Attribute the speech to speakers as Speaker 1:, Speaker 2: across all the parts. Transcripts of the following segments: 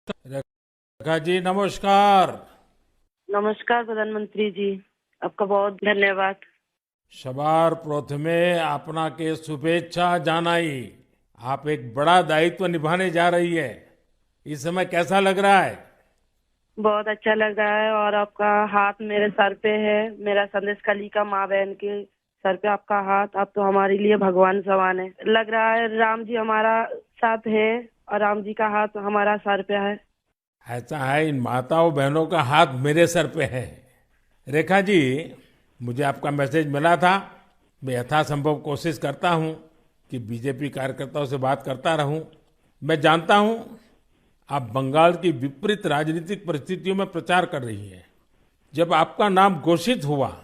Speaker 1: रेखा जी नमस्कार।
Speaker 2: नमस्कार प्रधानमंत्री जी। आपका बहुत धन्यवाद।
Speaker 1: सवार प्रथमे आपनाके शुभेच्छा जानाई। आप एक बड़ा दायित्व निभाने जा रही है। इस समय कैसा लग रहा है?
Speaker 2: बहुत अच्छा लग रहा है और आपका हाथ मेरे सर पे है। मेरा संदेश कली का माँ बहन के सर पे आपका हाथ, आप तो हमारे लिए भगवान समान है। लग रहा है राम जी हमारा साथ है और राम जी का हाथ हमारा सर पे है।
Speaker 1: ऐसा है, इन माताओं बहनों का हाथ मेरे सर पे है। रेखा जी, मुझे आपका मैसेज मिला था। मैं यथासंभव कोशिश करता हूं कि बीजेपी कार्यकर्ताओं से बात करता रहूं। मैं जानता हूं आप बंगाल की विपरीत राजनीतिक परिस्थितियों में प्रचार कर रही हैं। जब आपका नाम घोषित हुआ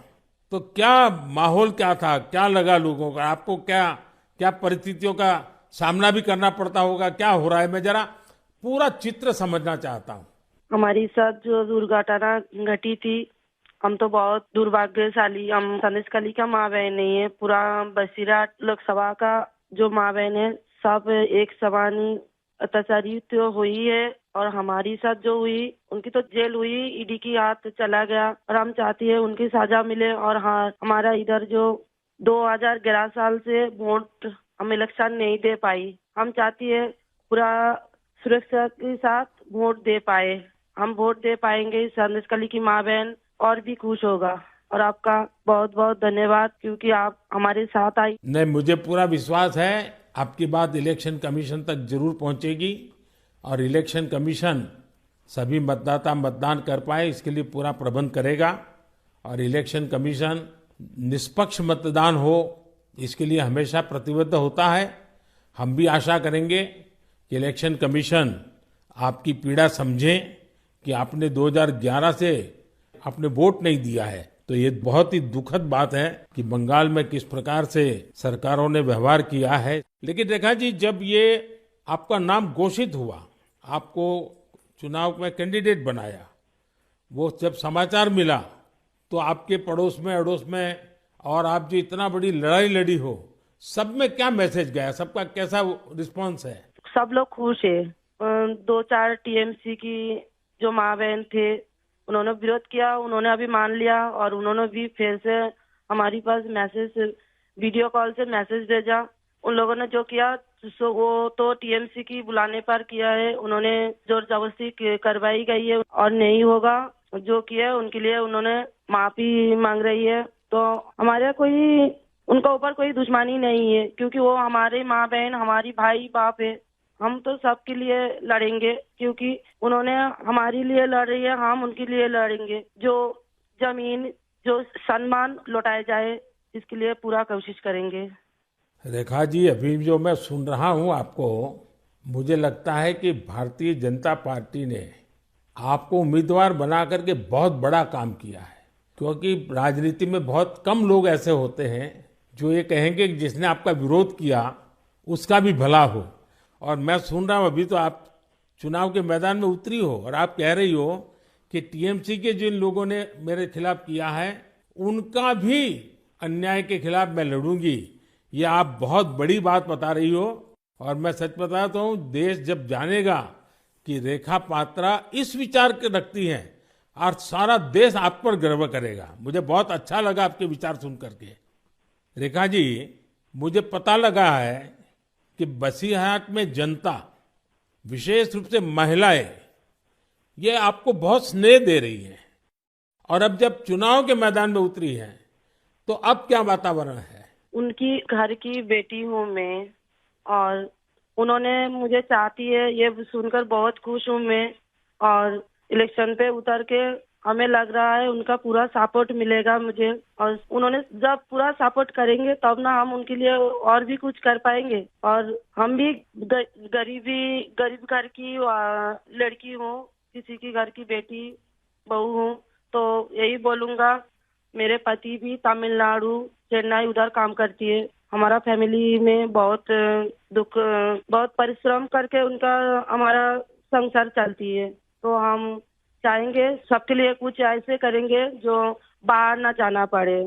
Speaker 1: तो क्या माहौल क्या था, क्या लगा लोगों का, आपको क्या क्या परिस्थितियों का सामना भी करना पड़ता होगा, क्या हो रहा है? मैं जरा पूरा चित्र समझना चाहता हूँ।
Speaker 2: हमारी साथ जो दुर्घटना घटी थी, हम तो बहुत दुर्भाग्यशाली, हम संदेश कली का माँ बहन नहीं है। पूरा बसीरा लोकसभा का जो माँ बहन है, सब एक समान ही अत्याचारी तो हुई है। और हमारी साथ जो हुई, उनकी तो जेल हुई, ईडी की हाथ चला गया और हम चाहती है उनकी सजा मिले। और हाँ, हमारा इधर जो 2011 साल से वोट हम इलेक्शन नहीं दे पाई, हम चाहती है पूरा सुरक्षा के साथ वोट दे पाए। हम वोट दे पाएंगे, संदेश कली की माँ बहन और भी खुश होगा। और आपका बहुत बहुत धन्यवाद, क्योंकि आप हमारे साथ आई।
Speaker 1: नहीं, मुझे पूरा विश्वास है आपकी बात इलेक्शन कमीशन तक जरूर पहुंचेगी और इलेक्शन कमीशन सभी मतदाता मतदान कर पाए इसके लिए पूरा प्रबंध करेगा। और इलेक्शन कमीशन निष्पक्ष मतदान हो इसके लिए हमेशा प्रतिबद्ध होता है। हम भी आशा करेंगे कि इलेक्शन कमीशन आपकी पीड़ा समझे कि आपने 2011 से आपने वोट नहीं दिया है। तो ये बहुत ही दुखद बात है कि बंगाल में किस प्रकार से सरकारों ने व्यवहार किया है। लेकिन रेखा जी, जब ये आपका नाम घोषित हुआ, आपको चुनाव में कैंडिडेट बनाया, वो जब समाचार मिला तो आपके पड़ोस में अड़ोस में और आप जो इतना बड़ी लड़ाई लड़ी हो, सब में क्या मैसेज गया, सबका कैसा रिस्पॉन्स है?
Speaker 2: सब लोग खुश है। दो चार टीएमसी की जो माँ बहन थे, उन्होंने विरोध किया, उन्होंने अभी मान लिया और उन्होंने भी फिर से हमारी पास मैसेज, वीडियो कॉल से मैसेज भेजा। उन लोगों ने जो किया वो तो टीएमसी की बुलाने पर किया है। उन्होंने जोर जबरदस्ती करवाई गई है और नहीं होगा। जो किया है उनके लिए उन्होंने माफी मांग रही है। तो हमारे कोई उनका ऊपर कोई दुश्मनी नहीं है, क्योंकि वो हमारे माँ बहन, हमारी भाई बाप है। हम तो सबके लिए लड़ेंगे, क्योंकि उन्होंने हमारे लिए लड़ रही है, हम उनके लिए लड़ेंगे। जो जमीन, जो सम्मान लौटाया जाए, इसके लिए पूरा कोशिश करेंगे।
Speaker 1: रेखा जी, अभी जो मैं सुन रहा हूं आपको, मुझे लगता है कि भारतीय जनता पार्टी ने आपको उम्मीदवार बना करके बहुत बड़ा काम किया है। क्योंकि राजनीति में बहुत कम लोग ऐसे होते हैं जो ये कहेंगे कि जिसने आपका विरोध किया उसका भी भला हो। और मैं सुन रहा हूं अभी तो आप चुनाव के मैदान में उतरी हो और आप कह रही हो कि टीएमसी के जिन लोगों ने मेरे खिलाफ किया है उनका भी अन्याय के खिलाफ मैं लड़ूंगी। ये आप बहुत बड़ी बात बता रही हो। और मैं सच बताता हूँ, देश जब जानेगा कि रेखा पात्रा इस विचार के रखती हैं और सारा देश आप पर गर्व करेगा। मुझे बहुत अच्छा लगा आपके विचार सुन करके। रेखा जी, मुझे पता लगा है कि बसीरहाट में जनता, विशेष रूप से महिलाएं, ये आपको बहुत स्नेह दे रही है। और अब जब चुनाव के मैदान में उतरी है तो अब क्या वातावरण है?
Speaker 2: उनकी घर की बेटी हूँ मैं, और उन्होंने मुझे चाहती है, ये सुनकर बहुत खुश हूँ मैं। और इलेक्शन पे उतर के हमें लग रहा है उनका पूरा सपोर्ट मिलेगा मुझे। और उन्होंने जब पूरा सपोर्ट करेंगे तब ना हम उनके लिए और भी कुछ कर पाएंगे। और हम भी गरीब घर की लड़की हूँ, किसी की घर की बेटी बहू हूँ। तो यही बोलूंगा, मेरे पति भी तमिलनाडु, चेन्नई उधर काम करती है। हमारा फैमिली में बहुत दुख, बहुत परिश्रम करके उनका हमारा संसार चलती है। तो हम चाहेंगे सबके लिए कुछ ऐसे करेंगे जो बाहर ना जाना पड़े,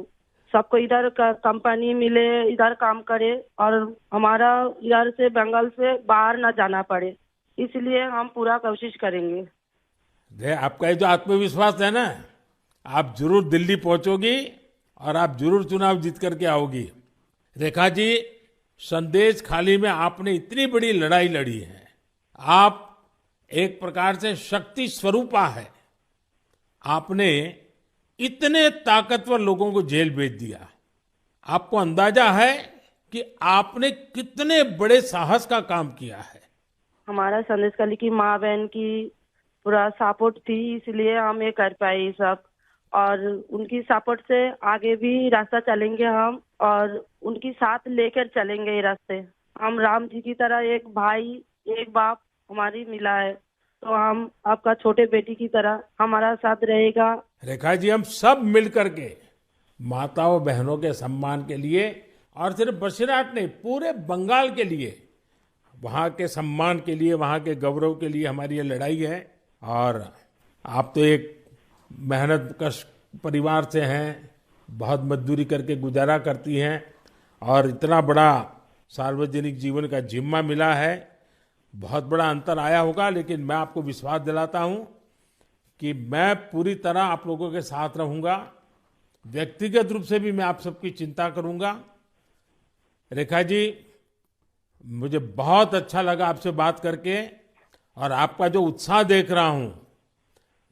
Speaker 2: सबको इधर का कंपनी मिले, इधर काम करे और हमारा इधर से बंगाल से बाहर ना जाना पड़े। इसलिए हम पूरा कोशिश करेंगे।
Speaker 1: आपका ये जो आत्मविश्वास है ना, आप जरूर दिल्ली पहुंचोगी और आप जरूर चुनाव जीत करके आओगी। रेखा जी, संदेश खाली में आपने इतनी बड़ी लड़ाई लड़ी है। आप एक प्रकार से शक्ति स्वरूपा है। आपने इतने ताकतवर लोगों को जेल भेज दिया। आपको अंदाजा है कि आपने कितने बड़े साहस का काम किया है।
Speaker 2: हमारा संदेश खाली की माँ बहन की पूरा सपोर्ट थी, इसलिए हम ये कर पाए ये सब। और उनकी सपोर्ट से आगे भी रास्ता चलेंगे हम, और उनकी साथ लेकर चलेंगे ये रास्ते। हम राम जी की तरह एक भाई एक बाप हमारी मिला है, तो हम आपका छोटे बेटी की तरह हमारा साथ रहेगा।
Speaker 1: रेखा जी, हम सब मिलकर के माताओं बहनों के सम्मान के लिए, और सिर्फ बसीरहाट नहीं, पूरे बंगाल के लिए, वहाँ के सम्मान के लिए, वहाँ के गौरव के लिए हमारी ये लड़ाई है। और आप तो एक मेहनत कश परिवार से हैं, बहुत मजदूरी करके गुजारा करती हैं, और इतना बड़ा सार्वजनिक जीवन का जिम्मा मिला है। बहुत बड़ा अंतर आया होगा, लेकिन मैं आपको विश्वास दिलाता हूं कि मैं पूरी तरह आप लोगों के साथ रहूंगा। व्यक्तिगत रूप से भी मैं आप सबकी चिंता करूंगा। रेखा जी, मुझे बहुत अच्छा लगा आपसे बात करके, और आपका जो उत्साह देख रहा हूं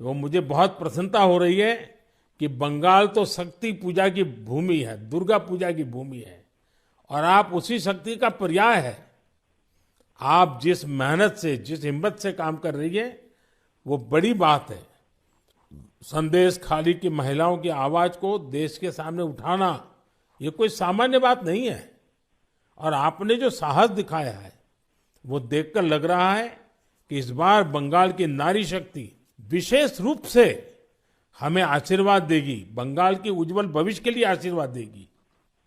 Speaker 1: वो मुझे बहुत प्रसन्नता हो रही है कि बंगाल तो शक्ति पूजा की भूमि है, दुर्गा पूजा की भूमि है, और आप उसी शक्ति का पर्याय है। आप जिस मेहनत से, जिस हिम्मत से काम कर रही है, वो बड़ी बात है। संदेश खाली की महिलाओं की आवाज को देश के सामने उठाना, ये कोई सामान्य बात नहीं है। और आपने जो साहस दिखाया है, वो देखकर लग रहा है कि इस बार बंगाल की नारी शक्ति विशेष रूप से हमें आशीर्वाद देगी, बंगाल के उज्जवल भविष्य के लिए आशीर्वाद देगी।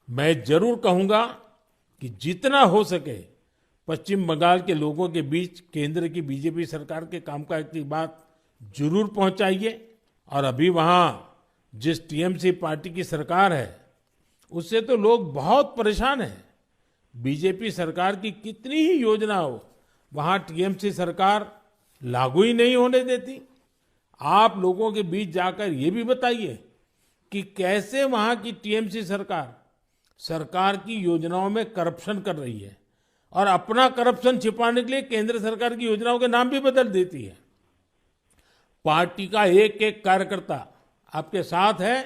Speaker 1: मैं जरूर कहूंगा कि जितना हो सके पश्चिम बंगाल के लोगों के बीच केंद्र की बीजेपी सरकार के कामकाज की बात जरूर पहुंचाइए। और अभी वहां जिस टीएमसी पार्टी की सरकार है, उससे तो लोग बहुत परेशान हैं। बीजेपी सरकार की कितनी ही योजना हो, वहां टीएमसी सरकार लागू ही नहीं होने देती। आप लोगों के बीच जाकर ये भी बताइए कि कैसे वहां की टीएमसी सरकार की योजनाओं में करप्शन कर रही है, और अपना करप्शन छिपाने के लिए केंद्र सरकार की योजनाओं के नाम भी बदल देती है। पार्टी का एक एक कार्यकर्ता आपके साथ है,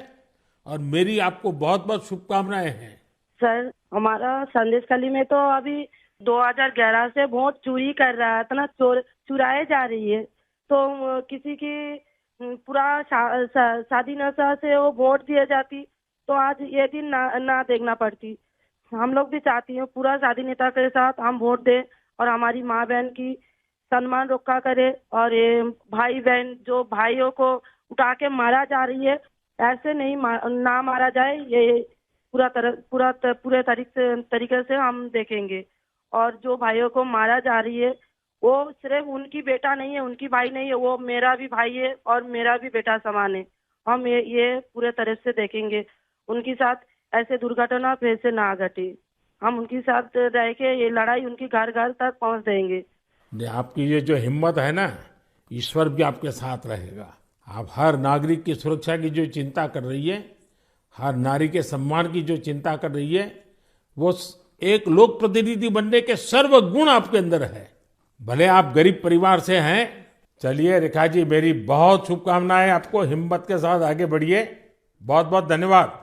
Speaker 1: और मेरी आपको बहुत बहुत शुभकामनाएं हैं।
Speaker 2: सर, हमारा संदेश खाली में तो अभी 2011 से वोट चोरी कर रहा है, इतना चुराए जा रही है। तो किसी की पूरा शादी नशा से वो वोट दिए जाती, तो आज ये दिन ना देखना पड़ती। हम लोग भी चाहती हैं पूरा शादी नेता के साथ हम वोट दें, और हमारी माँ बहन की सम्मान रक्षा करे। और ये भाई बहन जो भाइयों को उठा के मारा जा रही है, ऐसे नहीं ना मारा जाए, ये पूरे तरीके से हम देखेंगे। और जो भाइयों को मारा जा रही है, वो सिर्फ उनकी बेटा नहीं है, उनकी भाई नहीं है, वो मेरा भी भाई है और मेरा भी बेटा समान है। हम ये पूरे तरह से देखेंगे, उनके साथ ऐसे दुर्घटना फिर से ना घटे। हम उनके साथ रह के ये लड़ाई उनकी घर घर तक पहुंच देंगे।
Speaker 1: आपकी ये जो हिम्मत है ना, ईश्वर भी आपके साथ रहेगा। आप हर नागरिक की सुरक्षा की जो चिंता कर रही है, हर नारी के सम्मान की जो चिंता कर रही है, वो एक लोक प्रतिनिधि बनने के सर्व गुण आपके अंदर है। भले आप गरीब परिवार से हैं। चलिए रेखा जी, मेरी बहुत शुभकामनाएं आपको। हिम्मत के साथ आगे बढ़िए। बहुत बहुत धन्यवाद।